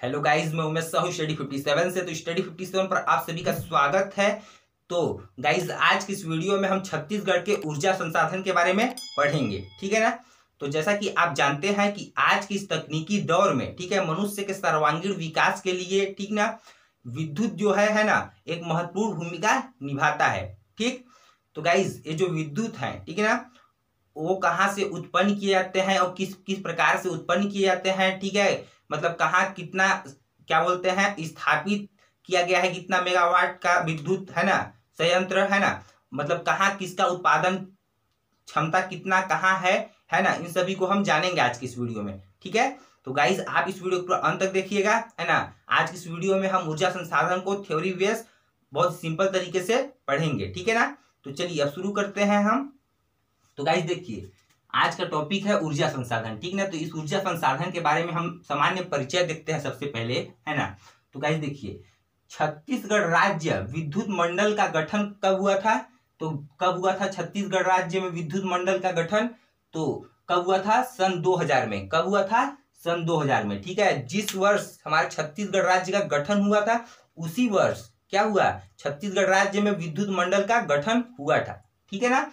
Hello guys, मैं Umesh Sahu study 57 से। तो स्टडी 57 पर आप सभी का स्वागत है। तो गाइज, आज की इस वीडियो में हम छत्तीसगढ़ के ऊर्जा संसाधन के बारे में पढ़ेंगे, ठीक है ना। तो जैसा कि आप जानते हैं कि आज की इस तकनीकी दौर में, ठीक है, मनुष्य के सर्वांगीण विकास के लिए, ठीक ना, विद्युत जो है ना, एक महत्वपूर्ण भूमिका निभाता है। ठीक, तो गाइज, ये जो विद्युत है, ठीक है ना, वो कहाँ से उत्पन्न किए जाते हैं और किस किस प्रकार से उत्पन्न किए जाते हैं, ठीक है। मतलब कहाँ कितना, क्या बोलते हैं, स्थापित किया गया है, कितना मेगावाट का विद्युत है ना संयंत्र है ना, मतलब कहाँ किसका उत्पादन क्षमता कितना कहाँ है ना, इन सभी को हम जानेंगे आज की इस वीडियो में, ठीक है। तो गाइज, आप इस वीडियो को अंत तक देखिएगा, है ना। आज की इस वीडियो में हम ऊर्जा संसाधन को थ्योरी बेस बहुत सिंपल तरीके से पढ़ेंगे, ठीक है ना। तो चलिए अब शुरू करते हैं हम। तो गाइस देखिए, आज का टॉपिक है ऊर्जा संसाधन, ठीक ना। तो इस ऊर्जा संसाधन के बारे में हम सामान्य परिचय देखते हैं सबसे पहले, है ना। तो गाइस देखिए, छत्तीसगढ़ राज्य विद्युत मंडल का गठन कब हुआ था? तो कब हुआ था छत्तीसगढ़ राज्य में विद्युत मंडल का गठन? तो कब हुआ था? सन 2000 में। कब हुआ था? सन 2000 में, ठीक है। जिस वर्ष हमारे छत्तीसगढ़ राज्य का गठन हुआ था, उसी वर्ष क्या हुआ? छत्तीसगढ़ राज्य में विद्युत मंडल का गठन हुआ था, ठीक है ना।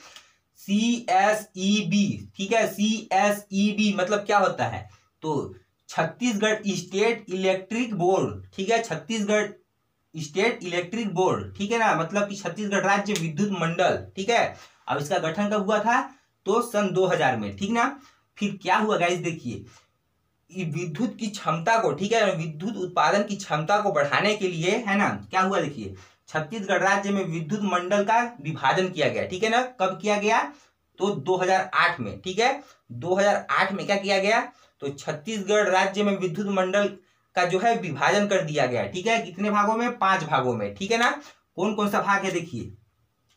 CSEB, ठीक है। CSEB मतलब क्या होता है? तो छत्तीसगढ़ स्टेट इलेक्ट्रिक बोर्ड, ठीक है। छत्तीसगढ़ स्टेट इलेक्ट्रिक बोर्ड, ठीक है ना, मतलब कि छत्तीसगढ़ राज्य विद्युत मंडल, ठीक है। अब इसका गठन कब हुआ था? तो सन 2000 में, ठीक ना। फिर क्या हुआ गाइस, देखिए, विद्युत की क्षमता को, ठीक है, विद्युत उत्पादन की क्षमता को बढ़ाने के लिए, है ना, क्या हुआ देखिए, छत्तीसगढ़ राज्य में विद्युत मंडल का विभाजन किया गया, ठीक है ना। कब किया गया? तो 2008 में, ठीक है। 2008 में क्या किया गया? तो छत्तीसगढ़ राज्य में विद्युत मंडल का जो है विभाजन कर दिया गया, ठीक है। कितने भागों में? 5 भागों में, ठीक है ना। कौन कौन सा भाग है देखिए,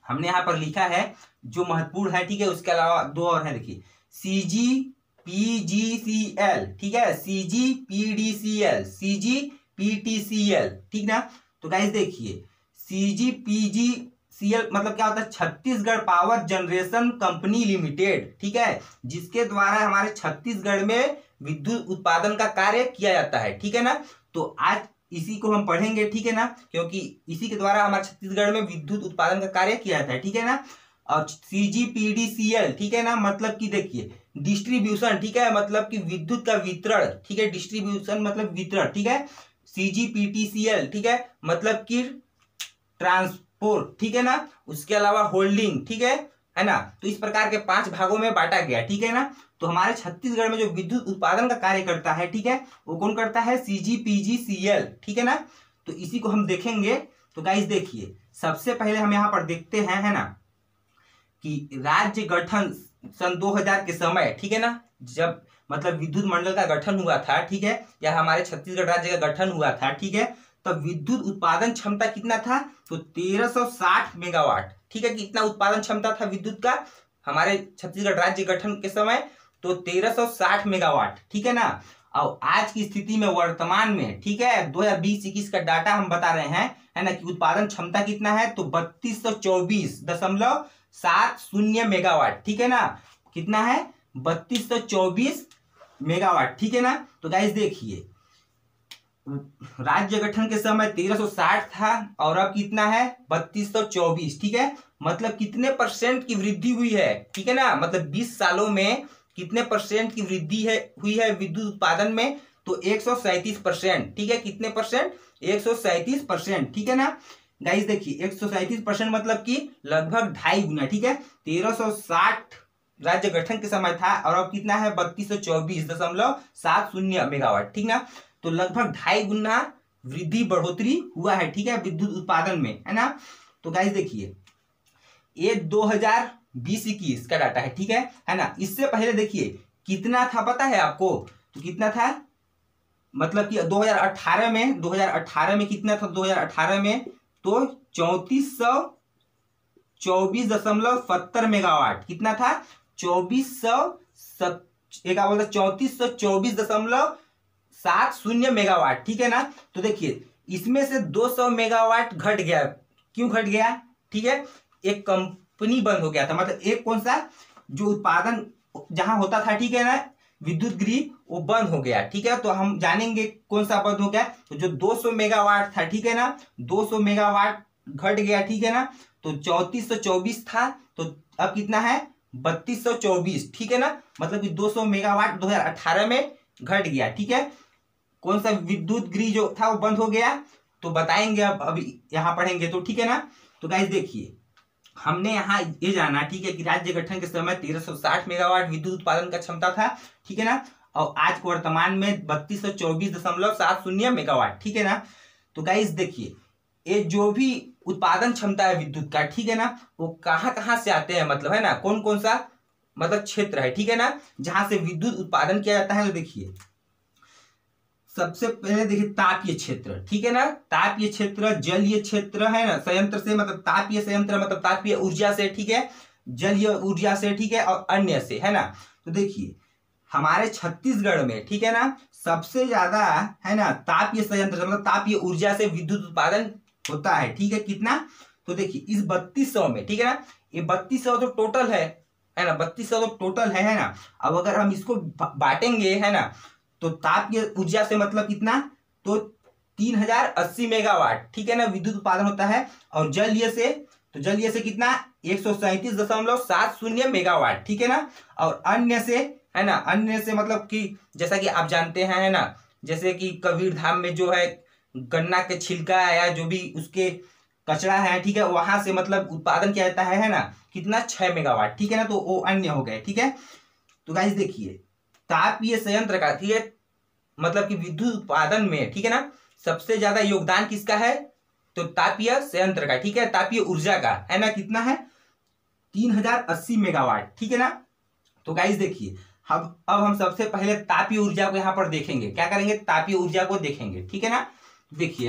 हमने यहाँ पर लिखा है जो महत्वपूर्ण है, ठीक है। उसके अलावा 2 और है, देखिए, CGPGCL, ठीक है, CGPDCL, CGPTCL, ठीक ना। तो गाइस देखिए, CGPGCL मतलब क्या होता है? Chhattisgarh power generation company limited, ठीक है, जिसके द्वारा हमारे छत्तीसगढ़ में विद्युत उत्पादन का कार्य किया जाता है, ठीक है ना। तो आज इसी को हम पढ़ेंगे, ठीक है ना, क्योंकि इसी के द्वारा हमारे छत्तीसगढ़ में विद्युत उत्पादन का कार्य किया जाता है, ठीक है ना। और CGPDCL, ठीक है ना, मतलब कि देखिए डिस्ट्रीब्यूशन, ठीक है, मतलब कि विद्युत का वितरण, ठीक है। डिस्ट्रीब्यूशन मतलब वितरण, ठीक है। CGPTCL, ठीक है, मतलब कि ट्रांसपोर्ट, ठीक है ना। उसके अलावा होल्डिंग, ठीक है ना। तो इस प्रकार के 5 भागों में बांटा गया, ठीक है ना। तो हमारे छत्तीसगढ़ में जो विद्युत उत्पादन का कार्य करता है, ठीक है, वो कौन करता है? CGPGCL, ठीक है ना। तो इसी को हम देखेंगे। तो गाइस देखिए, सबसे पहले हम यहाँ पर देखते हैं, है ना, कि राज्य गठन सन 2000 के समय, ठीक है ना, जब मतलब विद्युत मंडल का गठन हुआ था, ठीक है, या हमारे छत्तीसगढ़ राज्य का गठन हुआ था, ठीक है, तब विद्युत उत्पादन क्षमता कितना था? तो 1360 मेगावाट, ठीक है। कितना उत्पादन क्षमता था विद्युत का हमारे छत्तीसगढ़ राज्य गठन के समय? तो 1360 मेगावाट, ठीक है ना। और आज की स्थिति में, वर्तमान में, ठीक है, 2020-21 का डाटा हम बता रहे हैं, है ना, कि उत्पादन क्षमता कितना है? तो 3224.70 मेगावाट, ठीक है ना। कितना है? 3224 मेगावाट, ठीक है ना। तो गाइस देखिए, राज्य गठन के समय 1360 था और अब कितना है? 3224, ठीक है। मतलब कितने परसेंट की वृद्धि हुई है, ठीक है ना। मतलब 20 सालों में कितने परसेंट की वृद्धि हुई है विद्युत उत्पादन में? तो 137%, ठीक है। कितने परसेंट? 137%, ठीक है ना। गाइस देखिए, 137% मतलब कि लगभग 2.5 गुना, ठीक है। 1360 राज्य गठन के समय था और अब कितना है? 3224.70 मेगावाट, ठीक ना। तो लगभग 2.5 गुना वृद्धि बढ़ोतरी हुआ है, ठीक है, विद्युत उत्पादन में, है ना। तो गाइस देखिए, ये 2020-21 का डाटा है, ठीक है ना। इससे पहले देखिए कितना था पता है आपको? तो कितना था? मतलब कि 2018 में कितना था? 2018 में तो 3424.70 मेगावाट। कितना था? 3424.70 मेगावाट, ठीक है ना। तो देखिए, इसमें से 200 मेगावाट घट गया। क्यों घट गया? ठीक है, एक कंपनी बंद हो गया था। मतलब एक कौन सा? जो उत्पादन जहां होता था, ठीक है ना, विद्युत गृह वो बंद हो गया। ठीक है, तो हम जानेंगे कौन सा बंद हो गया। तो जो 200 मेगावाट था, ठीक है ना, 200 मेगावाट घट गया। ठीक है ना, तो 3424 था, तो अब कितना है 3224। ठीक है ना, मतलब कि 200 मेगावाट 2018 में घट गया। ठीक है, कौन सा विद्युत गृह जो था वो बंद हो गया, तो बताएंगे अब अभी यहाँ पढ़ेंगे। तो ठीक है ना, तो गाइस देखिए हमने यहाँ ये जाना, ठीक है, कि राज्य गठन के समय 1360 मेगावाट विद्युत उत्पादन का क्षमता था। ठीक है ना, और आज के वर्तमान में 3224.70 मेगावाट। ठीक है ना, तो गाइस देखिए ये जो भी उत्पादन क्षमता है विद्युत का, ठीक है ना, वो कहाँ कहाँ से आते हैं, मतलब है ना, कौन कौन सा मतलब क्षेत्र है, ठीक है ना, जहां से विद्युत उत्पादन किया जाता है। तो देखिए सबसे पहले देखिए तापीय क्षेत्र, ठीक है ना, तापीय क्षेत्र, जलीय क्षेत्र है ना, संयंत्र से मतलब तापीय संयंत्र मतलब तापीय ऊर्जा से, ठीक है, जलीय ऊर्जा से, ठीक है, और अन्य से, है ना। तो देखिए हमारे छत्तीसगढ़ में, ठीक है ना, सबसे ज्यादा है ना तापीय संयंत्र मतलब तापीय ऊर्जा से विद्युत उत्पादन होता है। ठीक है, कितना, तो देखिए इस 3200 में, ठीक है ना, ये 3200 तो टोटल है ना, 3200 तो टोटल है ना। अब अगर हम इसको बांटेंगे, है ना, तो तापीय ऊर्जा से मतलब कितना, तो 3080 मेगावाट, ठीक है ना, विद्युत उत्पादन होता है। और जलीय से, तो जलीय से कितना 137.70 मेगावाट, ठीक है ना। और अन्य से, है ना, अन्य से मतलब कि जैसा कि आप जानते हैं, है ना, जैसे कि कबीर धाम में जो है गन्ना के छिलका या जो भी उसके कचरा है, ठीक है, वहां से मतलब उत्पादन किया जाता है ना, कितना 6 मेगावाट, ठीक है ना, तो वो अन्य हो गए। ठीक है, तो गाइस देखिए तापीय संयंत्र का, ठीक है, मतलब कि विद्युत उत्पादन में, ठीक है ना, सबसे ज्यादा योगदान किसका है, तो तापीय संयंत्र का, ठीक है, तापीय ऊर्जा का, है ना, कितना है 3080 मेगावाट। ठीक है ना, तो गाइस देखिए अब हम सबसे पहले तापीय ऊर्जा को यहाँ पर देखेंगे, क्या करेंगे, तापीय ऊर्जा को देखेंगे। ठीक है ना, देखिए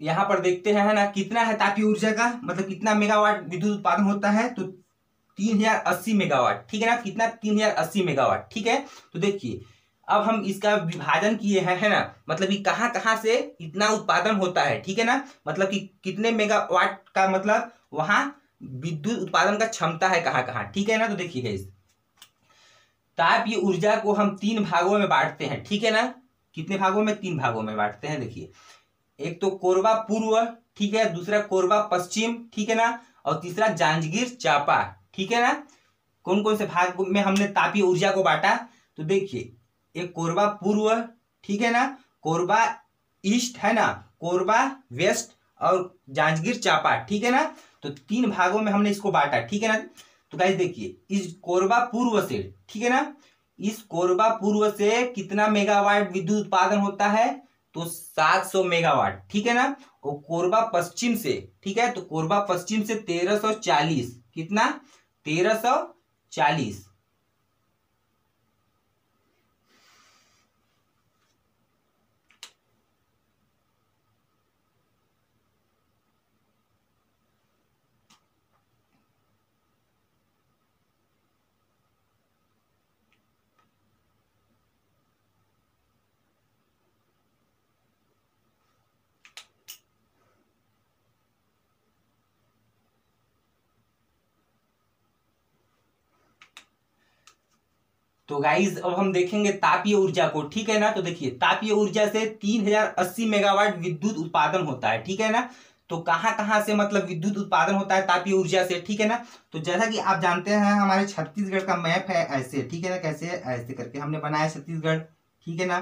यहाँ पर देखते हैं, है ना, कितना है तापीय ऊर्जा का, मतलब कितना मेगावाट विद्युत उत्पादन होता है, तो 3080 मेगावाट। ठीक है ना, कितना 3080 मेगावाट। ठीक है, तो देखिए अब हम इसका विभाजन किए हैं, है ना, मतलब कि कहाँ कहाँ से इतना उत्पादन होता है। ठीक है ना, मतलब कि कितने मेगावाट का मतलब वहां विद्युत उत्पादन का क्षमता है कहाँ कहाँ। ठीक है ना, तो देखिए गाइस तापीय ऊर्जा को हम 3 भागों में बांटते हैं। ठीक है ना, कितने भागों में, 3 भागों में बांटते हैं। देखिए एक तो कोरबा पूर्व, ठीक है, दूसरा कोरबा पश्चिम, ठीक है ना, और तीसरा जांजगीर चांपा। ठीक है ना, कौन कौन से भाग में हमने तापीय ऊर्जा को बांटा, तो देखिए एक कोरबा पूर्व, ठीक है ना, कोरबा ईस्ट, है ना, कोरबा वेस्ट और जांजगीर चांपा। ठीक है ना, तो 3 भागों में हमने इसको बांटा। ठीक है ना, तो गाइस देखिए इस कोरबा पूर्व से, ठीक है ना, इस कोरबा पूर्व से कितना मेगावाट विद्युत उत्पादन होता है, तो 700 मेगावाट। ठीक है ना, और कोरबा पश्चिम से, ठीक है, तो कोरबा पश्चिम से 1340, कितना 1340। तो गाइज अब हम देखेंगे तापीय ऊर्जा को। ठीक है ना, तो देखिए तापीय ऊर्जा से 3080 मेगावाट विद्युत उत्पादन होता है। ठीक है ना, तो कहाँ कहाँ से मतलब विद्युत उत्पादन होता है तापीय ऊर्जा से। ठीक है ना, तो जैसा कि आप जानते हैं हमारे छत्तीसगढ़ का मैप है ऐसे, ठीक है ना, कैसे ऐसे करके हमने बनाया छत्तीसगढ़। ठीक है ना,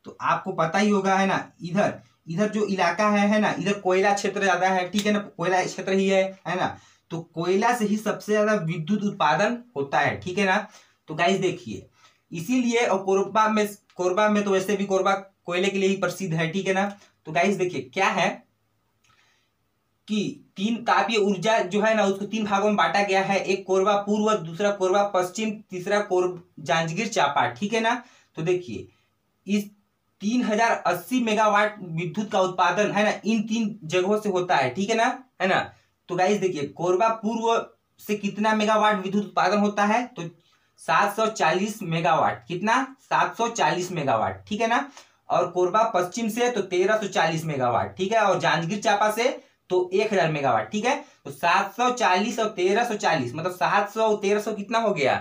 तो आपको पता ही होगा, है ना, इधर इधर जो इलाका है ना, इधर कोयला क्षेत्र ज्यादा है। ठीक है ना, कोयला क्षेत्र ही है ना, तो कोयला से ही सबसे ज्यादा विद्युत उत्पादन होता है। ठीक है ना, तो गाइज देखिए इसीलिए, और कोरबा में तो वैसे भी कोरबा कोयले के लिए ही प्रसिद्ध है। ठीक है ना, तो गाइस देखिए क्या है कि 3 तापीय ऊर्जा जो है ना उसको 3 भागों में बांटा गया है, एक कोरबा पूर्व, दूसरा कोरबा पश्चिम, तीसरा जांजगीर चांपा। ठीक है ना, तो देखिए इस 3080 मेगावाट विद्युत का उत्पादन, है ना, इन 3 जगहों से होता है। ठीक है ना, तो गाइस देखिए कोरबा पूर्व से कितना मेगावाट विद्युत उत्पादन होता है, तो 740 मेगावाट, कितना 740 मेगावाट। ठीक है ना, और कोरबा पश्चिम से तो 1340 मेगावाट। ठीक है, और जांजगीर चांपा से तो 1000 मेगावाट। ठीक है, तो 740 और 1340 मतलब 700 और 1300 कितना हो गया,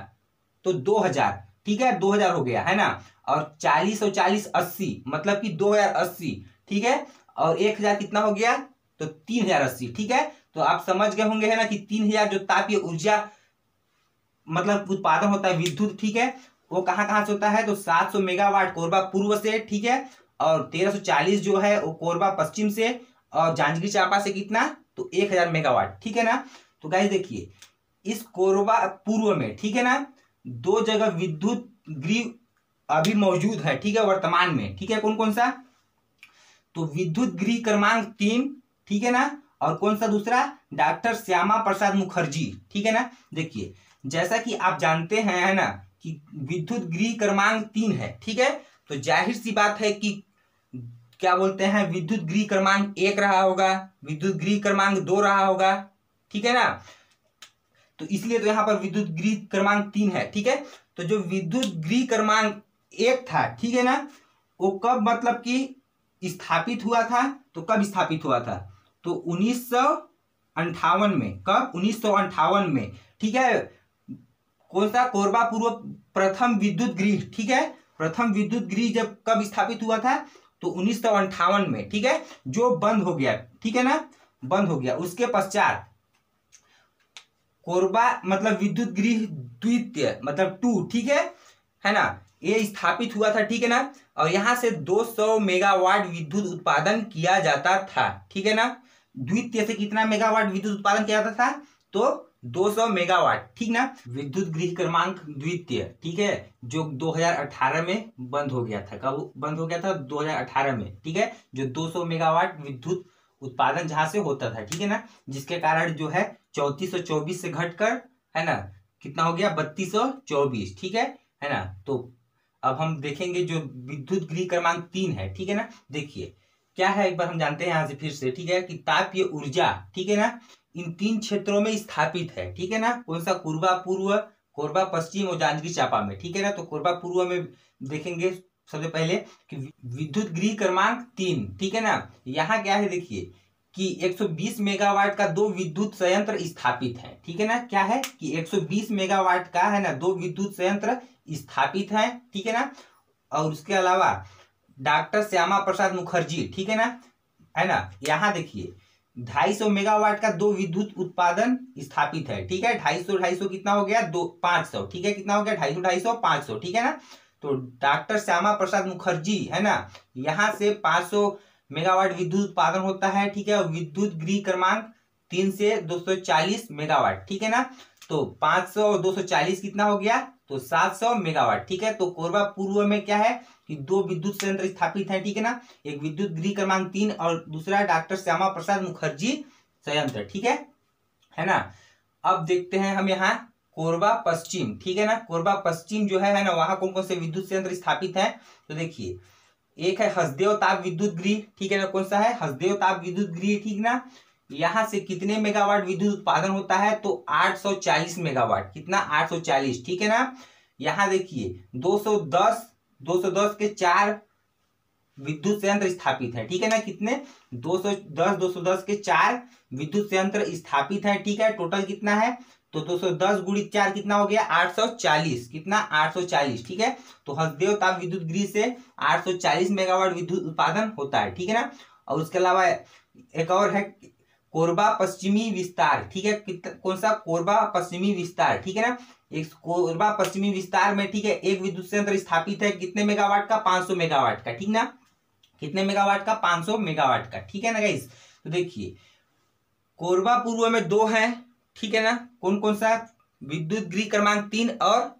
तो 2000। ठीक ठीक है, 2000 हो गया है ना, और 40 और 40 80, मतलब कि 2080, ठीक है, और 1000 कितना हो गया, तो 3080, ठीक है। तो आप समझ गए होंगे है ना कि 3000 जो तापीय ऊर्जा मतलब उत्पादन होता है विद्युत, ठीक है, वो कहाँ कहाँ से होता है, तो 700 मेगावाट कोरबा पूर्व से, ठीक है, और 1340 जो है वो कोरबा पश्चिम से, और जांजगीर चांपा से कितना, तो 1000 मेगावाट, ठीक है ना। तो गाइस देखिए, इस कोरबा पूर्व में, ठीक है ना, 2 जगह विद्युत गृह अभी मौजूद है, ठीक है, वर्तमान में, ठीक है, कौन कौन सा, तो विद्युत गृह क्रमांक 3, ठीक है ना, और कौन सा दूसरा, डॉक्टर श्यामा प्रसाद मुखर्जी, ठीक है ना। देखिए जैसा कि आप जानते हैं है ना कि विद्युत गृह क्रमांक 3 है, ठीक है, तो जाहिर सी बात है कि क्या बोलते हैं, विद्युत गृह क्रमांक 1 रहा होगा, विद्युत गृह क्रमांक 2 रहा होगा, ठीक है ना। तो इसलिए तो यहाँ पर विद्युत गृह क्रमांक 3 है, ठीक है। तो जो विद्युत गृह क्रमांक 1 था, ठीक है ना, वो कब मतलब कि स्थापित हुआ था, तो कब स्थापित हुआ था, तो 1958 में, कब, 1958 में, ठीक है। कौन सा, कोरबा पूर्व प्रथम विद्युत गृह, ठीक है, प्रथम विद्युत गृह जब कब स्थापित हुआ था, तो 1958 में, ठीक है, जो बंद हो गया, ठीक है ना, बंद हो गया। उसके पश्चात कोरबा मतलब विद्युत गृह द्वितीय मतलब 2, ठीक है ना, ये स्थापित हुआ था, ठीक है ना, और यहां से 200 मेगावाट विद्युत उत्पादन किया जाता था, ठीक है ना। द्वितीय से कितना मेगावाट विद्युत उत्पादन किया जाता था, तो 200 मेगावाट, ठीक ना। विद्युत गृह क्रमांक द्वितीय, ठीक है, जो 2018 में बंद हो गया था, कब बंद हो गया था, 2018 में, ठीक है, जो 200 मेगावाट विद्युत उत्पादन जहां से होता था, ठीक है ना, जिसके कारण जो है 3424 से घटकर है ना कितना हो गया, 3224, ठीक है ना। तो अब हम देखेंगे जो विद्युत गृह क्रमांक 3 है, ठीक है ना। देखिए क्या है, एक बार हम जानते हैं यहां से फिर से, ठीक है, कि तापीय ऊर्जा, ठीक है ना, इन 3 क्षेत्रों में स्थापित है, ठीक है ना। कौन सा, कोरबा पूर्व, कोरबा पश्चिम और जांजगीर चांपा में, ठीक है ना। तो कोरबा पूर्व में देखेंगे सबसे पहले कि विद्युत गृह क्रमांक 3, ठीक है ना। यहाँ क्या है, देखिए कि 120 मेगावाट का 2 विद्युत संयंत्र स्थापित है, ठीक है ना। क्या है कि 120 मेगावाट का है ना 2 विद्युत संयंत्र स्थापित है, ठीक है ना। और उसके अलावा डॉक्टर श्यामा प्रसाद मुखर्जी, ठीक है ना, यहाँ देखिए 250 मेगावाट का 2 विद्युत उत्पादन स्थापित है, ठीक है। 250 कितना हो गया, 500, ठीक है, कितना हो गया, 250 500, ठीक है ना। तो डॉक्टर श्यामा प्रसाद मुखर्जी है ना, यहाँ से 500 मेगावाट विद्युत उत्पादन होता है, ठीक है। और विद्युत गृह क्रमांक 3 से 240 मेगावाट, ठीक है ना। तो 500 और 240 कितना हो गया, तो 700 मेगावाट, ठीक है। तो कोरबा पूर्व में क्या है कि 2 विद्युत संयंत्र स्थापित है, ठीक है ना। एक विद्युत गृह क्रमांक 3 और दूसरा डॉक्टर श्यामा प्रसाद मुखर्जी संयंत्र, ठीक है ना। अब देखते हैं हम यहाँ कोरबा पश्चिम, ठीक है ना। कोरबा पश्चिम जो है ना, वहां कौन कौन से विद्युत संयंत्र स्थापित है, तो देखिए एक है हसदेव ताप विद्युत गृह, ठीक है ना। कौन सा है, हसदेव ताप विद्युत गृह, ठीक ना। यहां से कितने मेगावाट विद्युत उत्पादन होता है, तो 840 मेगावाट, कितना, 840, ठीक है ना। यहां देखिए 210 के 4 विद्युत संयंत्र स्थापित है, ठीक है ना। कितने, 210 के 4 विद्युत संयंत्र स्थापित है, ठीक है। टोटल कितना है, तो 210 गुणित 4 कितना हो गया, 840, कितना, 840, ठीक है। तो हसदेव ताप विद्युत गृह से 840 मेगावाट विद्युत उत्पादन होता है, ठीक है ना। और उसके अलावा एक और है कोरबा पश्चिमी विस्तार, ठीक है। कौन सा, कोरबा पश्चिमी विस्तार, ठीक है ना। एक कोरबा पश्चिमी विस्तार में, ठीक है, एक विद्युत संयंत्र स्थापित है, कितने मेगावाट का, 500 मेगावाट का, ठीक ना। कितने मेगावाट का, 500 मेगावाट का, ठीक है ना गाइस। तो देखिए कोरबा पूर्व में 2 है, ठीक है ना। कौन कौन सा, विद्युत गृह क्रमांक 3 और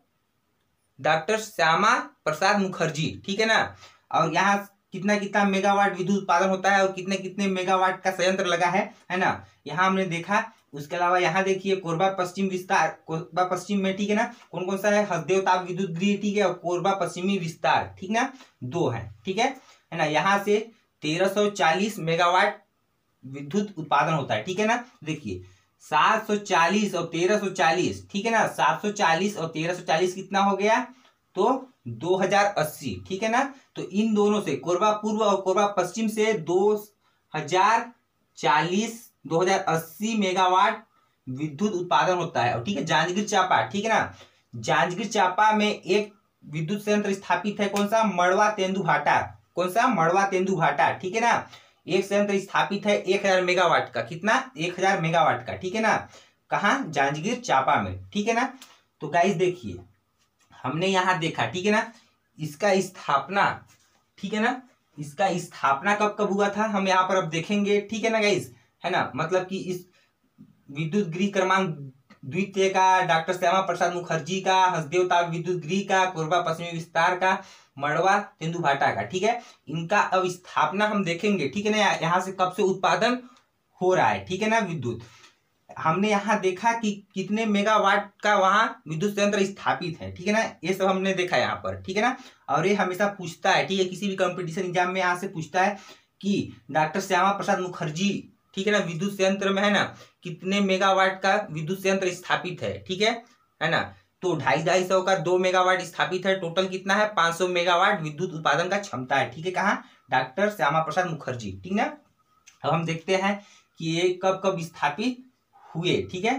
डॉक्टर श्यामा प्रसाद मुखर्जी, ठीक है ना। और यहाँ कितना कितना मेगावाट विद्युत उत्पादन होता है और कितने कितने मेगावाट का संयंत्र लगा है ना, यहाँ हमने देखा। उसके अलावा यहाँ देखिए कोरबा पश्चिम विस्तार, कोरबा पश्चिम में, ठीक है ना, कौन कौन सा है, हसदेव ताप विद्युत गृह, ठीक है, और कोरबा पश्चिमी विस्तार, ठीक ना, 2 है, ठीक है ना। यहाँ से 1340 मेगावाट विद्युत उत्पादन होता है, ठीक है ना। देखिए 740 और 1340, ठीक है ना, 740 और 1340 कितना हो गया, तो 2080, ठीक है ना। तो इन दोनों से कोरबा पूर्व और कोरबा पश्चिम से 2080 मेगावाट विद्युत उत्पादन होता है, और ठीक है। जांजगीर चांपा, ठीक है ना, जांजगीर चांपा में एक विद्युत संयंत्र स्थापित है कौन सा, मड़वा तेंदुभाटा। कौन सा, मड़वा तेंदुभाटा, ठीक है ना। एक संयंत्र स्थापित है 1000 मेगावाट का, कितना, 1000 मेगावाट का, ठीक है ना। कहाँ, जांजगीर चांपा में, ठीक है ना। तो गाइस देखिए हमने यहाँ देखा, ठीक है ना, इसका स्थापना, ठीक है ना, इसका स्थापना कब कब हुआ था हम यहाँ पर अब देखेंगे, ठीक है ना गाइस, है ना। मतलब कि इस विद्युत गृह क्रमांक द्वितीय का, डॉक्टर श्यामा प्रसाद मुखर्जी का, हसदेव ताप विद्युत गृह का, कोरबा पश्चिमी विस्तार का, मड़वा तेंदुभाटा का, ठीक है। इनका अब स्थापना हम देखेंगे, ठीक है ना, यहाँ से कब से उत्पादन हो रहा है, ठीक है ना, विद्युत। हमने यहाँ देखा कि कितने मेगावाट का वहां विद्युत संयंत्र स्थापित है, ठीक है ना, ये सब हमने देखा यहाँ पर, ठीक है ना। और ये हमेशा पूछता है, ठीक है, किसी भी कंपटीशन एग्जाम में यहाँ से पूछता है कि डॉक्टर श्यामा प्रसाद मुखर्जी, ठीक है ना, विद्युत संयंत्र में, है ना, कितने मेगावाट का विद्युत संयंत्र स्थापित है, ठीक है ना। तो 250 का 2 मेगावाट स्थापित है, टोटल कितना है, 500 मेगावाट विद्युत उत्पादन का क्षमता है, ठीक है। कहाँ, डॉक्टर श्यामा प्रसाद मुखर्जी, ठीक है। अब हम देखते हैं कि ये कब कब स्थापित हुए, ठीक है।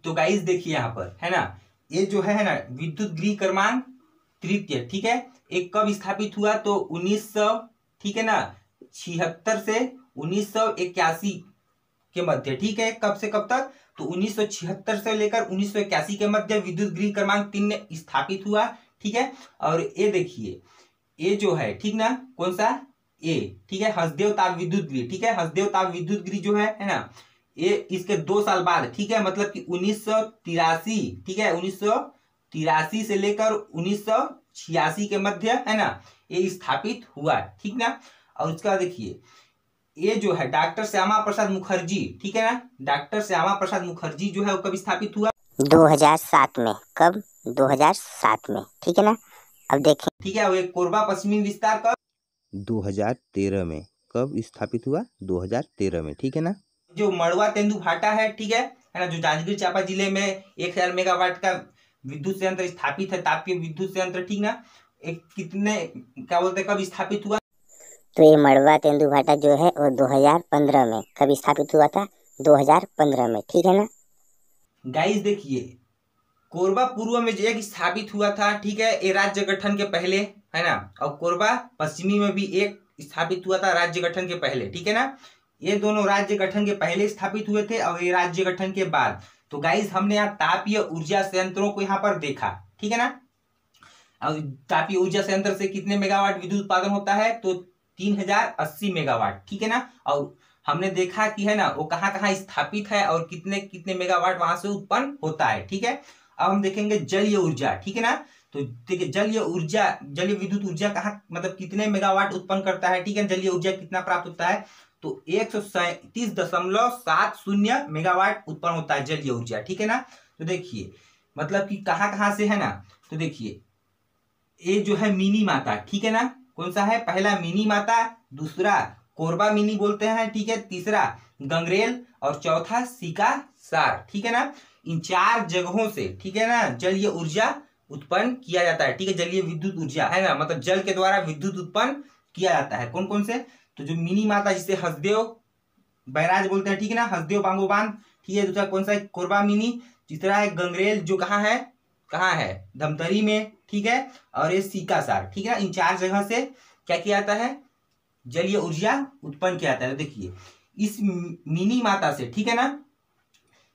तो गाइस देखिए यहाँ पर, है ना, ये जो है ना विद्युत गृह क्रमांक तृतीय, ठीक है, एक कब स्थापित हुआ, तो 1900, ठीक है ना, 76 से 1981 के मध्य, ठीक है। कब से कब तक, तो 1976 से लेकर 1981 के मध्य विद्युत गृह क्रमांक 3 स्थापित हुआ, ठीक है। और ये देखिए ये जो है, ठीक ना, कौन सा, ए, ठीक है, हसदेव ताप विद्युत गृह, ठीक है, हसदेव ताप विद्युत गृह जो है ना, ये इसके 2 साल बाद, ठीक है, मतलब कि 1983, ठीक है, 1983 से लेकर 1986 के मध्य, है ना, ये स्थापित हुआ, ठीक ना। और उसका देखिए ये जो है डॉक्टर श्यामा प्रसाद मुखर्जी, ठीक है ना, डॉक्टर श्यामा प्रसाद मुखर्जी जो है वो कब स्थापित हुआ, 2007 में। कब, 2007 में, ठीक है ना। अब देखें, ठीक है, वो कोरबा पश्चिमी विस्तार कब, 2013 में। कब स्थापित हुआ, 2013 में, ठीक है ना। जो मड़वा तेंदुभाटा है, ठीक है ना, जो जांजगीर चांपा जिले में 1000 मेगावाट का विद्युत संयंत्र स्थापित है, तापीय विद्युत संयंत्र, ठीक ना, एक कितने, क्या बोलते हैं, कब स्थापित हुआ, तो ये मड़वा तेंदुभाटा जो है वो 2015 में। कब स्थापित हुआ था, 2015 में, ठीक है ना। गाइस देखिए कोरबा पूर्व में जो एक स्थापित हुआ था, ठीक है, ये राज्य गठन के पहले, है ना, और कोरबा पश्चिमी में भी एक स्थापित हुआ था राज्य गठन के पहले, ठीक है ना। ये दोनों राज्य गठन के पहले स्थापित हुए थे और ये राज्य गठन के बाद। तो गाइस हमने यहाँ तापीय ऊर्जा संयंत्रों को यहाँ पर देखा, ठीक है ना। और तापीय ऊर्जा संयंत्र से कितने मेगावाट विद्युत उत्पादन होता है, तो 3080 मेगावाट, ठीक है ना। और हमने देखा कि, है ना, वो कहाँ कहाँ स्थापित है और कितने कितने मेगावाट वहां से उत्पन्न होता है, ठीक है। अब हम देखेंगे जलीय ऊर्जा, ठीक है ना। तो देखिए जलीय ऊर्जा, जलीय विद्युत ऊर्जा कहाँ, मतलब कितने मेगावाट उत्पन्न करता है, ठीक है, जलीय ऊर्जा कितना प्राप्त होता है, तो 137.70 मेगावाट उत्पन्न होता है जलीय ऊर्जा, ठीक है ना। तो देखिए मतलब कि कहाँ कहाँ से, है ना, तो देखिए ये जो है मिनी माता, ठीक है ना, कौन सा है, पहला मिनी माता, दूसरा कोरबा मिनी बोलते हैं, ठीक है, तीसरा गंगरेल और चौथा सीकासार, ठीक है ना। इन 4 जगहों से, ठीक है ना, जलीय ऊर्जा उत्पन्न किया जाता है, ठीक है, जलीय विद्युत ऊर्जा, है ना, मतलब जल के द्वारा विद्युत उत्पन्न किया जाता है। कौन कौन से, तो जो मिनी माता जिसे हसदेव बैराज बोलते हैं, ठीक है ना, हसदेव बांगो बांध, ठीक है, दूसरा कौन सा है, कोरबा मिनी, तीसरा है गंगरेल जो कहाँ है, धमतरी में, ठीक है, और ये सीकासार, ठीक है ना। इन 4 जगह से क्या किया जाता है, जलीय ऊर्जा उत्पन्न किया जाता है। देखिए इस मिनी माता से, ठीक है ना,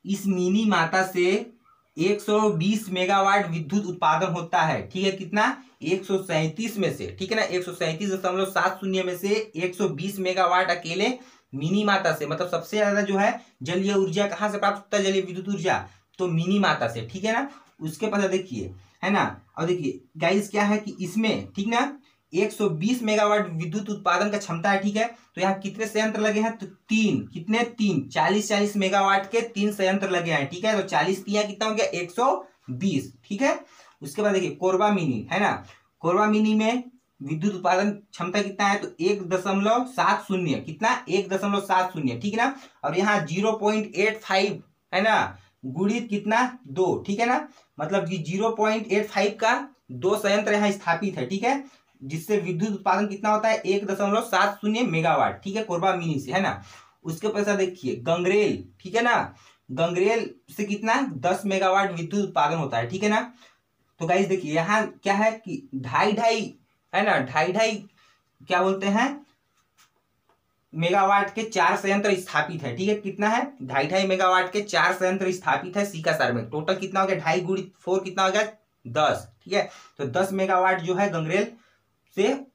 इस मिनी माता से 120 मेगावाट विद्युत उत्पादन होता है, ठीक है, कितना, 137 में से, ठीक है ना, 137.70 में से 120 मेगावाट अकेले मिनी माता से, मतलब सबसे ज्यादा जो है जलीय ऊर्जा कहाँ से प्राप्त होता है, जलीय विद्युत ऊर्जा, तो मिनी माता से, ठीक है ना। उसके बाद देखिए, है ना, और देखिए गाइस क्या है कि इसमें, ठीक ना, 120 मेगावाट विद्युत उत्पादन का क्षमता है, ठीक है। तो यहाँ कितने संयंत्र लगे हैं, तो 3, कितने, 3, 40 मेगावाट के 3 संयंत्र लगे हैं, ठीक है। तो 40 किया कितना हो गया, 120, ठीक है। उसके बाद देखिए कोरबा मिनी, है ना, कोरबा मिनी में विद्युत उत्पादन क्षमता कितना है, तो 1.70, कितना, 1.70, ठीक है ना। और यहाँ 0.85, है ना, गुणित कितना, 2, ठीक है ना, मतलब कि 0.85 का 2 संयंत्र यहाँ स्थापित है, ठीक है, जिससे विद्युत उत्पादन कितना होता है, 1.70 मेगावाट, ठीक है, कोरबा मिनी से, है ना। उसके पश्चात देखिए गंगरेल, ठीक है ना, गंगरेल से कितना, 10 मेगावाट विद्युत उत्पादन होता है, ठीक है ना। तो गाइस देखिए यहाँ क्या है कि 2.5 है ना, 2.5 क्या बोलते हैं मेगावाट के 4 संयंत्र स्थापित है। ठीक है, कितना है 2.5 मेगावाट के 4 संयंत्र स्थापित है सीकासार में। टोटल कितना हो गया 2.5 गुणित 4 कितना हो गया 10। ठीक है, तो 10 मेगावाट जो है गंगरेल से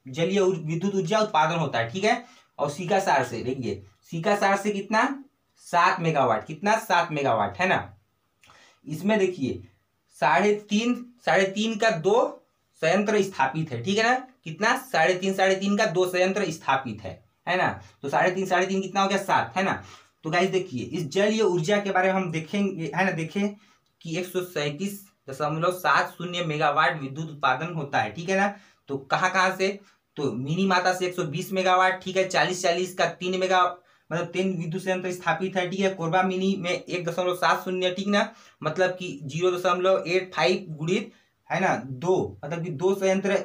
जलीय विद्युत ऊर्जा उत्पादन होता है। ठीक है, और सीकासार से देखिए सीकासार से कितना 7 मेगावाट, कितना 7 मेगावाट है ना। इसमें देखिए 3.5 का 2 संयंत्र स्थापित है। ठीक है ना, कितना 3.5 का 2 संयंत्र स्थापित है ना। तो 3.5 कितना हो गया 7 है ना। तो गाइस देखिए इस जलीय ऊर्जा के बारे में हम देखेंगे है ना, देखें कि 137.70 मेगावाट विद्युत उत्पादन होता है। ठीक है ना, तो कहाँ से, तो मिनी माता से 120 मेगावाट। ठीक है, 40 का 3 मेगा मतलब 3 विद्युत संयंत्र स्थापित है। ठीक है, कोरबा मिनी में 1.70। ठीक ना, मतलब कि 0.85 गुणित है ना 2, मतलब कि 2 संयंत्र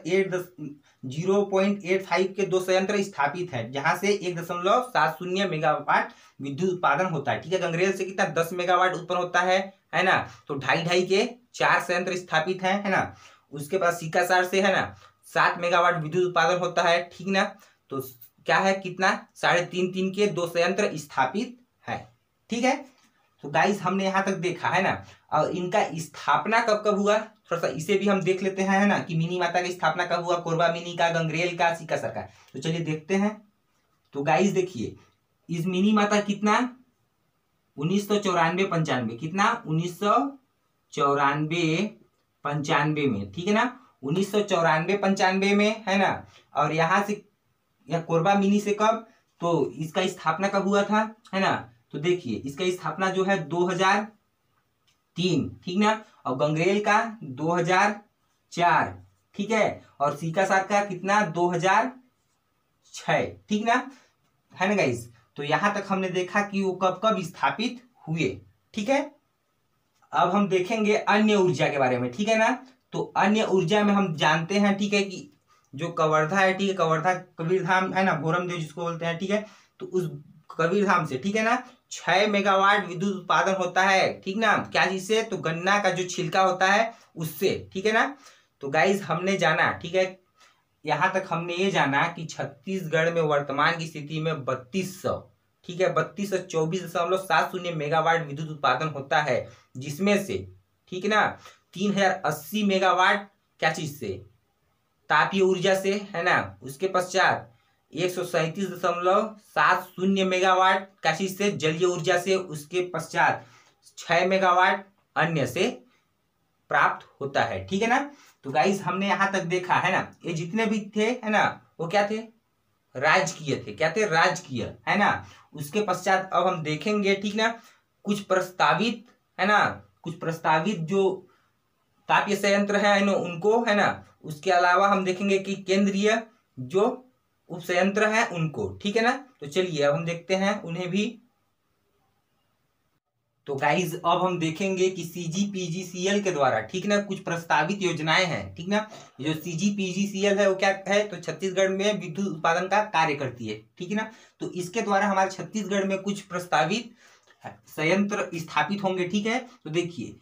0.85 के 2 संयंत्र स्थापित है, जहां से 1.70 मेगावाट विद्युत उत्पादन होता है। ठीक है, गंगरेल से कितना 10 मेगावाट उत्पन्न होता है ना। तो 2.5 के 4 संयंत्र स्थापित है ना। उसके बाद सीकासार से है ना 7 मेगावाट विद्युत उत्पादन होता है। ठीक ना, तो क्या है कितना 3.5 के 2 संयंत्र स्थापित है। ठीक है, तो गाइस हमने यहाँ तक देखा है ना। और इनका स्थापना कब कब हुआ थोड़ा सा इसे भी हम देख लेते हैं है ना, कि मिनी माता की स्थापना कब हुआ, कोरबा मिनी का, गंगरेल का, सीकासार का। तो चलिए देखते हैं। तो गाइस देखिए इस मिनी माता कितना 1994-95 कितना 1994-95 में। ठीक है ना, 1994-95 में है ना। और यहाँ से या कोरबा मिनी से कब, तो इसका स्थापना कब हुआ था है ना। तो देखिए इसका स्थापना जो है 2003। ठीक ना, और गंगरेल का 2004। ठीक है, और सीकासार का कितना 2006। ठीक ना, है ना गाइस। तो यहां तक हमने देखा कि वो कब कब स्थापित हुए। ठीक है, अब हम देखेंगे अन्य ऊर्जा के बारे में। ठीक है ना, तो अन्य ऊर्जा में हम जानते हैं ठीक है कि जो कवर्धा है, ठीक है, कवर्धा कबीरधाम है ना, भोरम देव जिसको बोलते हैं। ठीक है, तो उस कबीरधाम से ठीक है ना 6 मेगावाट विद्युत उत्पादन होता है। ठीक ना, क्या चीज से, तो गन्ना का जो छिलका होता है उससे। ठीक है ना, तो गाइज हमने जाना ठीक है, यहां तक हमने ये जाना कि छत्तीसगढ़ में वर्तमान की स्थिति में 3200 ठीक है 3224.70 मेगावाट विद्युत उत्पादन होता है, जिसमें से ठीक है ना 3080 मेगावाट क्या चीज से, तापीय ऊर्जा से है ना। उसके पश्चात 137.70 मेगावाट क्या चीज से, जलीय ऊर्जा से। उसके पश्चात 6 मेगावाट अन्य से प्राप्त होता है। ठीक है ना, तो गाइस हमने यहां तक देखा है ना, ये जितने भी थे है ना वो क्या थे, राजकीय थे। क्या थे, राजकीय है ना। उसके पश्चात अब हम देखेंगे ठीक ना कुछ प्रस्तावित है ना, कुछ प्रस्तावित जो तापीय संयंत्र है ना उनको है ना। उसके अलावा हम देखेंगे कि केंद्रीय जो उप संयंत्र है उनको। ठीक है ना, तो चलिए अब हम देखते हैं उन्हें भी। तो गाइज अब हम देखेंगे कि CGPGCL के द्वारा ठीक ना कुछ प्रस्तावित योजनाएं हैं। ठीक ना, जो CGPGCL है वो क्या है, तो छत्तीसगढ़ में विद्युत उत्पादन का कार्य करती है। ठीक है ना, तो इसके द्वारा हमारे छत्तीसगढ़ में कुछ प्रस्तावित संयंत्र स्थापित होंगे। ठीक है, तो देखिए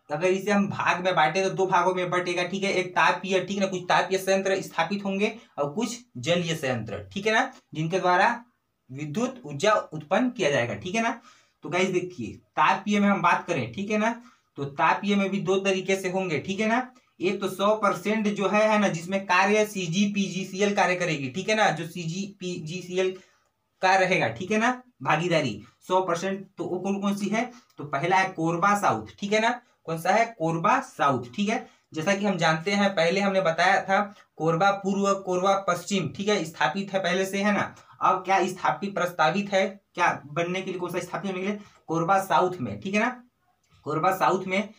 अगर इसे हम भाग में बांटे तो 2 भागों में बटेगा। ठीक है, एक तापीय ठीक ना, कुछ तापीय संयंत्र स्थापित होंगे और कुछ जलीय संयंत्र। ठीक है ना, जिनके द्वारा विद्युत ऊर्जा उत्पन्न किया जाएगा। ठीक है ना, तो गाइस देखिए तापीय में हम बात करें ठीक है ना, तो तापीय में भी 2 तरीके से होंगे। ठीक है ना, एक तो 100% जो है ना, जिसमें कार्य CGPGCL कार्य करेगी। ठीक है ना, जो CGPGCL का रहेगा। ठीक है ना, भागीदारी 100%। तो वो कौन कौन सी है, तो पहला है कोरबा साउथ। ठीक है ना, कौन सा है, कोरबा साउथ। ठीक है, जैसा कि हम जानते हैं पहले हमने बताया था कोरबा पूर्व कोरबा पश्चिम ठीक है स्थापित है पहले से है ना। अब क्या स्थापित प्रस्तावित है क्या बनने के लिए, कौन सा स्थापित होने के लिए, कोरबा साउथ में। ठीक है ना, कोरबा साउथ में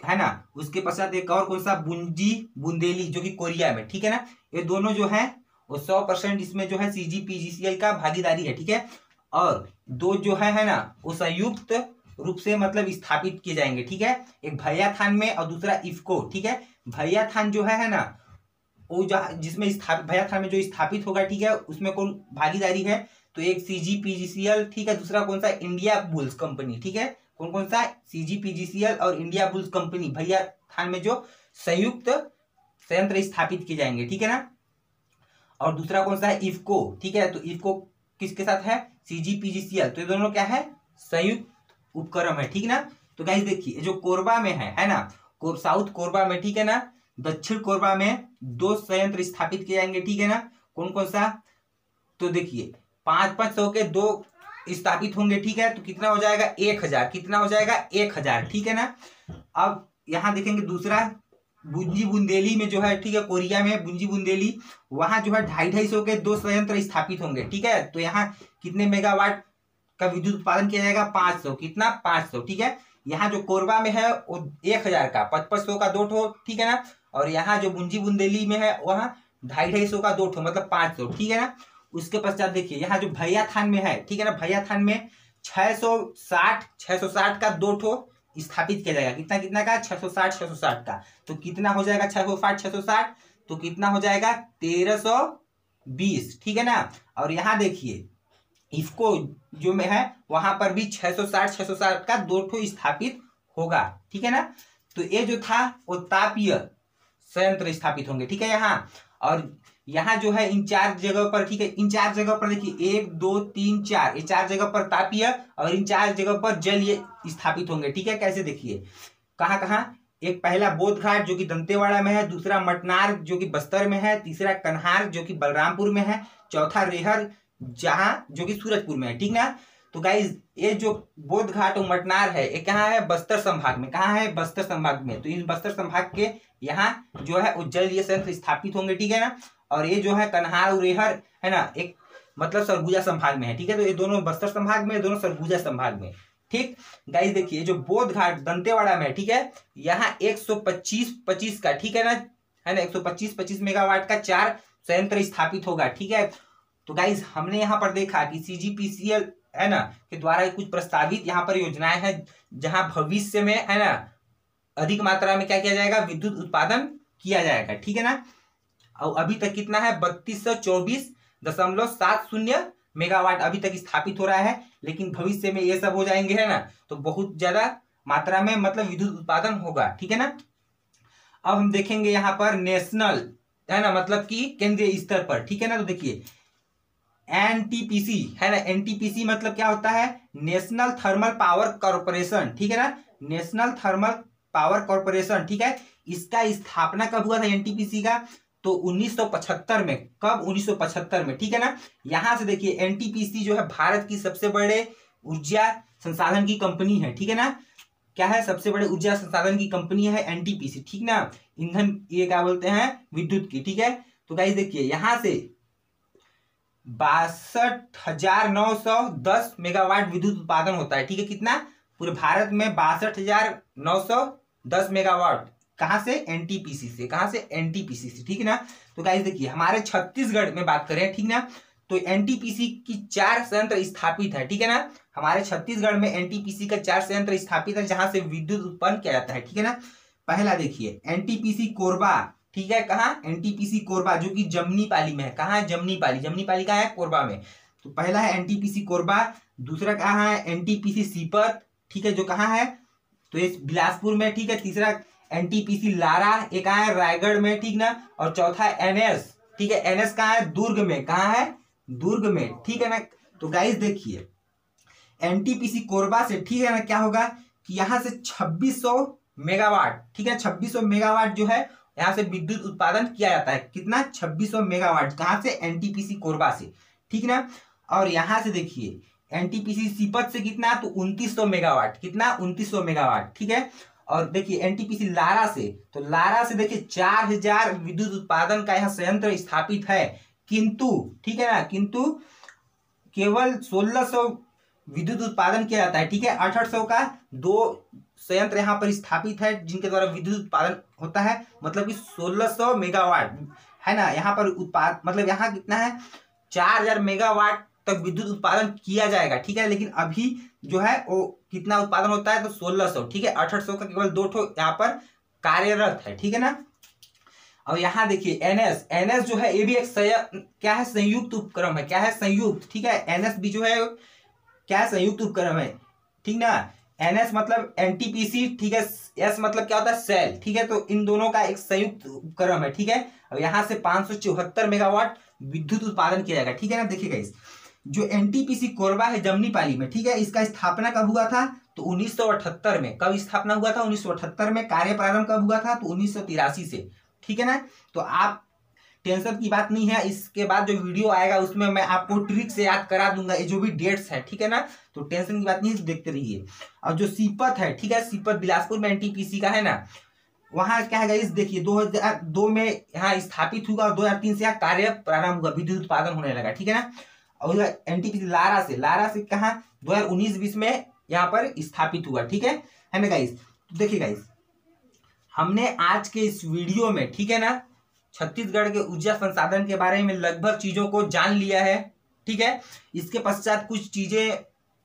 है ना। उसके पश्चात एक और कौन सा, बुंजी बुंदेली जो कि कोरिया में। ठीक है ना, ये दोनों जो है वो 100% इसमें जो है CGPGCL का भागीदारी है। ठीक है, और 2 जो है ना वो संयुक्त रूप से मतलब स्थापित किए जाएंगे। ठीक है, एक भैयाथान में और दूसरा इफको। ठीक है, भैयाथान जो है ना वो जिसमें स्थापित भैयाथान में जो स्थापित होगा। ठीक है, उसमें कौन भागीदारी है, तो एक CGPGCL ठीक है, दूसरा कौन सा, इंडिया बुल्स कंपनी। ठीक है, कौन कौन सा, CGPGCL और इंडिया बुल्स कंपनी भैया थान में जो संयुक्त संयंत्र स्थापित किए जाएंगे, ठीक है ना। और दूसरा कौन सा है, इफको, ठीक है। तो इफको किसके साथ है, CGPGCL, तो ये दोनों क्या है, संयुक्त उपक्रम है, ठीक ना। तो गाइस देखिए जो कोरबा में है ना, साउथ कोरबा में, ठीक है ना, दक्षिण कोरबा में 2 संयंत्र स्थापित किए जाएंगे, ठीक है ना। कौन कौन सा, तो देखिए 500 के 2 स्थापित होंगे, ठीक है। तो कितना हो जाएगा, 1000, कितना हो जाएगा, 1000, ठीक है ना। अब यहाँ देखेंगे दूसरा बुंजी बुंदेली में जो है, ठीक है, कोरिया में बुंजी बुंदेली, वहां जो है 250 के 2 संयंत्र स्थापित होंगे, ठीक है। तो यहाँ कितने मेगावाट का विद्युत उत्पादन किया जाएगा, 500, कितना, 500, ठीक है। यहाँ जो कोरबा में है वो 1000 का 500 का 2 ठो, ठीक है ना। और यहाँ जो बुंजी बुंदेली में है वहाँ 250 का 2 ठो, मतलब 500, ठीक है ना। उसके पश्चात देखिए यहाँ जो भैया थान में है, ठीक है ना, भैया थान में 660 का 2 ठो स्थापित किया जाएगा, कितना कितना का, 660 का। तो कितना हो जाएगा 660, तो कितना हो जाएगा 1320, ठीक है ना। और यहाँ देखिए इसको जो में है वहां पर भी 660 का 2 ठो स्थापित होगा, ठीक है ना। तो ये जो था वो तापीय संयंत्र स्थापित होंगे, ठीक है यहाँ। और यहाँ जो है इन 4 जगह पर, ठीक है, इन 4 जगह पर देखिए 1 2 3 4, ये 4 जगह पर तापीय और इन 4 जगह पर जलीय स्थापित होंगे, ठीक है। कैसे देखिए कहाँ कहाँ, एक पहला बोध घाट जो कि दंतेवाड़ा में है, दूसरा मटनार जो कि बस्तर में है, तीसरा कन्हार जो कि बलरामपुर में है, चौथा रेहर जहाँ जो कि सूरजपुर में है, ठीक ना। तो गाइज ये जो बोध घाट और मटनार है ये कहाँ है, बस्तर संभाग में, कहाँ है, बस्तर संभाग में। तो इन बस्तर संभाग के यहाँ जो है वो जलीय संयंत्र स्थापित होंगे, ठीक है ना। और ये जो है कन्हार और रेहर है ना, एक मतलब सरगुजा संभाग में है, ठीक है। तो ये दोनों बस्तर संभाग में, दोनों सरगुजा संभाग में, ठीक। गाइस देखिए जो बोध घाट दंतेवाड़ा में, ठीक है, यहाँ 125 का, ठीक है ना, 125 मेगावाट का 4 संयंत्र स्थापित होगा, ठीक है। तो गाइस हमने यहाँ पर देखा कि CGPCL है ना के द्वारा कुछ प्रस्तावित यहाँ पर योजनाएं हैं जहां भविष्य में है ना अधिक मात्रा में क्या किया जाएगा, विद्युत उत्पादन किया जाएगा, ठीक है ना। और अभी तक कितना है, 3224.70 मेगावाट अभी तक स्थापित हो रहा है, लेकिन भविष्य में ये सब हो जाएंगे है ना, तो बहुत ज्यादा मात्रा में मतलब विद्युत उत्पादन होगा, ठीक है ना। अब हम देखेंगे यहाँ पर नेशनल है ना, मतलब कि केंद्रीय स्तर पर, ठीक है ना। तो देखिए NTPC है ना, NTPC मतलब क्या होता है, नेशनल थर्मल पावर कॉर्पोरेशन, ठीक है ना, नेशनल थर्मल पावर कॉर्पोरेशन, ठीक है। इसका स्थापना कब हुआ था NTPC का, तो 1975 में, कब, 1975 में, ठीक है ना। यहां से देखिए NTPC जो है भारत की सबसे बड़े ऊर्जा संसाधन की कंपनी है, ठीक है ना। क्या है, सबसे बड़े ऊर्जा संसाधन की कंपनी है NTPC, ठीक ना। ईंधन ये क्या बोलते हैं, विद्युत की, ठीक है। तो गाइस देखिए यहां से 62,910 मेगावाट विद्युत उत्पादन होता है, ठीक है। कितना, पूरे भारत में 62,910 मेगावाट, कहां से, NTPC से, कहां से, NTPC से, ठीक है ना। तो गाइस देखिए हमारे छत्तीसगढ़ में बात करें, ठीक ना, तो NTPC की 4 संयंत्र स्थापित है, ठीक है ना। हमारे छत्तीसगढ़ में NTPC का 4 संयंत्र स्थापित है जहां से विद्युत उत्पन्न किया जाता है, ठीक है ना। पहला देखिए NTPC कोरबा, ठीक है, कहाँ, NTPC कोरबा जो कि जमनीपाली में है, कहाँ है, जमनीपाली, जमनीपाली कहाँ है, कोरबा में। तो पहला है NTPC कोरबा, दूसरा कहाँ है NTPC सीपत, ठीक है, जो कहाँ है, तो ये बिलासपुर में, ठीक है। तीसरा NTPC लारा, ये कहाँ है, रायगढ़ में, ठीक ना। और चौथा NS, ठीक है, NS कहाँ है, दुर्ग में, कहाँ है, दुर्ग में, ठीक है ना। तो गाइस देखिए NTPC कोरबा से, ठीक है ना, क्या होगा कि यहाँ से 2600 मेगावाट, ठीक है, 2600 मेगावाट जो है यहाँ से विद्युत उत्पादन किया जाता है, कितना, 2600 मेगावाट, कहाँ से, NTPC कोरबा से, ठीक ना। और यहाँ से देखिए NTPC सीपत से कितना, तो 2900 मेगावाट, कितना, 2900 मेगावाट, ठीक है। और देखिए NTPC लारा से, तो लारा से देखिए 4000 विद्युत उत्पादन का यहाँ संयंत्र स्थापित है, किंतु, ठीक है ना, किंतु केवल 1600 विद्युत उत्पादन किया जाता है, ठीक है। 800 का 2 संयंत्र यहाँ पर स्थापित है जिनके द्वारा विद्युत उत्पादन होता है, मतलब कि 1600 मेगावाट है ना यहाँ पर उत्पाद, मतलब यहाँ कितना है, 4000 मेगावाट तक विद्युत उत्पादन किया जाएगा, ठीक है। लेकिन अभी जो है वो कितना उत्पादन होता है, तो 1600, ठीक है। 800 का केवल 2 ठो यहाँ पर कार्यरत है, ठीक है ना। और यहाँ देखिए NS जो है ये भी एक क्या है, संयुक्त उपक्रम है, क्या है, संयुक्त, ठीक है। NS भी जो है क्या है, संयुक्त उपक्रम है, ठीक ना। NS मतलब NTPC, ठीक है। S मतलब क्या होता है, सेल, ठीक है। तो इन दोनों का एक संयुक्त उपक्रम है, ठीक है। अब यहाँ से 574 मेगावाट विद्युत उत्पादन किया जाएगा, ठीक है ना। देखिएगा इस जो NTPC कोरबा है जमनीपाली में, ठीक है, इसका स्थापना कब हुआ था, तो 1978 में। कब स्थापना हुआ था, 1978 में। कार्य प्रारंभ कब हुआ था, तो 1983 से, ठीक है ना। तो आप टेंशन की बात नहीं है, इसके बाद जो वीडियो आएगा उसमें मैं आपको ट्रिक से याद करा दूंगा ये जो भी डेट्स है, ठीक है ना। तो टेंशन की बात नहीं है, देखते रहिए। और जो सीपत है, ठीक है, सीपत बिलासपुर में NTPC का है ना, वहां क्या है गाइस, देखिए 2002 में यहाँ स्थापित हुआ और 2003 से यहाँ कार्य प्रारंभ हुआ, विद्युत उत्पादन होने लगा, ठीक है ना। और NTPC लारा से कहा 2019-20 में यहाँ पर स्थापित हुआ, ठीक है ना गाइस। तो देखिए गाइस, हमने आज के इस वीडियो में, ठीक है ना, छत्तीसगढ़ के ऊर्जा संसाधन के बारे में लगभग चीजों को जान लिया है, ठीक है। इसके पश्चात कुछ चीजें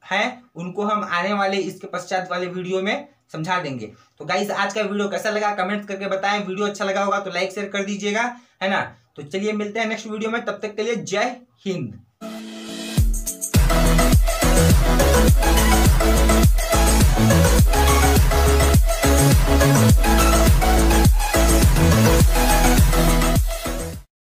हैं, उनको हम आने वाले इसके पश्चात वाले वीडियो में समझा देंगे। तो गाइस, आज का वीडियो कैसा लगा कमेंट करके बताएं। वीडियो अच्छा लगा होगा तो लाइक शेयर कर दीजिएगा, है ना। तो चलिए मिलते हैं नेक्स्ट वीडियो में, तब तक के लिए जय हिंद।